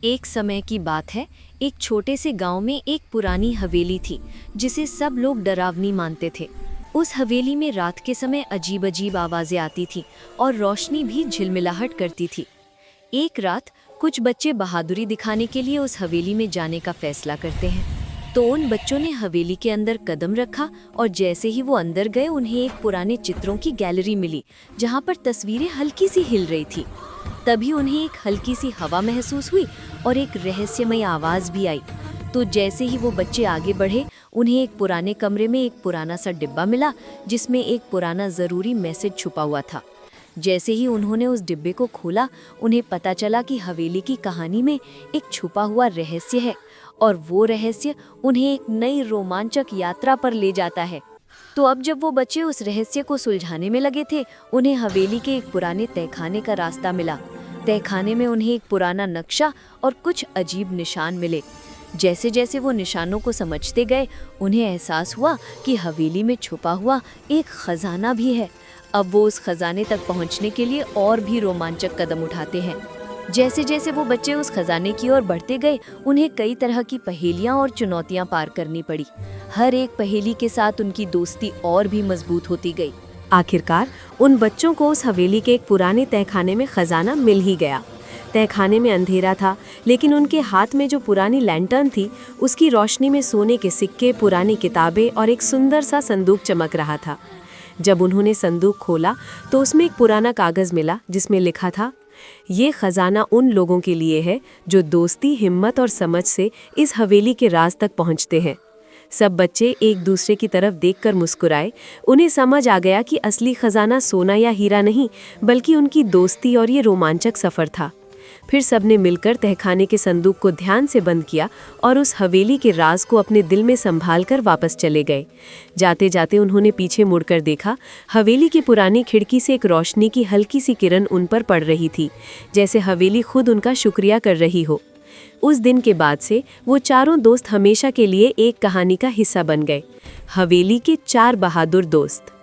एक समय की बात है। एक छोटे से गांव में एक पुरानी हवेली थी जिसे सब लोग डरावनी मानते थे। उस हवेली में रात के समय अजीब अजीब आवाजें आती थीं और रोशनी भी झिलमिलाहट करती थी। एक रात कुछ बच्चे बहादुरी दिखाने के लिए उस हवेली में जाने का फैसला करते हैं। तो उन बच्चों ने हवेली के अंदर कदम रखा और जैसे ही वो अंदर गए उन्हें एक पुराने चित्रों की गैलरी मिली जहाँ पर तस्वीरें हल्की सी हिल रही थी। तभी उन्हें एक हल्की सी हवा महसूस हुई और एक रहस्यमय आवाज भी आई। तो जैसे ही वो बच्चे आगे बढ़े उन्हें एक पुराने कमरे में एक पुराना सा डिब्बा मिला जिसमें एक पुराना ज़रूरी मैसेज छुपा हुआ था। जैसे ही उन्होंने उस डिब्बे को खोला उन्हें पता चला कि हवेली की कहानी में एक छुपा हुआ रहस्य है और वो रहस्य उन्हें एक नई रोमांचक यात्रा पर ले जाता है। तो अब जब वो बच्चे उस रहस्य को सुलझाने में लगे थे उन्हें हवेली के एक पुराने तहखाने का रास्ता मिला। तहखाने में उन्हें एक पुराना नक्शा और कुछ अजीब निशान मिले। जैसे जैसे वो निशानों को समझते गए उन्हें एहसास हुआ कि हवेली में छुपा हुआ एक खजाना भी है। अब वो उस खजाने तक पहुंचने के लिए और भी रोमांचक कदम उठाते हैं। जैसे जैसे वो बच्चे उस खजाने की ओर बढ़ते गए उन्हें कई तरह की पहेलियां और चुनौतियां पार करनी पड़ी। हर एक पहेली के साथ उनकी दोस्ती और भी मजबूत होती गई। आखिरकार उन बच्चों को उस हवेली के एक पुराने तहखाने में खजाना मिल ही गया। तहखाने में अंधेरा था लेकिन उनके हाथ में जो पुरानी लैंटर्न थी उसकी रोशनी में सोने के सिक्के, पुरानी किताबें और एक सुंदर सा संदूक चमक रहा था। जब उन्होंने संदूक खोला तो उसमें एक पुराना कागज मिला जिसमें लिखा था, ये खजाना उन लोगों के लिए है जो दोस्ती, हिम्मत और समझ से इस हवेली के राज तक पहुंचते हैं। सब बच्चे एक दूसरे की तरफ देखकर मुस्कुराए। उन्हें समझ आ गया कि असली खजाना सोना या हीरा नहीं बल्कि उनकी दोस्ती और ये रोमांचक सफर था। फिर सबने मिलकर तहखाने के संदूक को ध्यान से बंद किया और उस हवेली के राज को अपने दिल में संभाल कर वापस चले गए। जाते जाते उन्होंने पीछे मुड़कर देखा। हवेली की पुरानी खिड़की से एक रोशनी की हल्की सी किरण उन पर पड़ रही थी, जैसे हवेली खुद उनका शुक्रिया कर रही हो। उस दिन के बाद से वो चारों दोस्त हमेशा के लिए एक कहानी का हिस्सा बन गए। हवेली के 4 बहादुर दोस्त।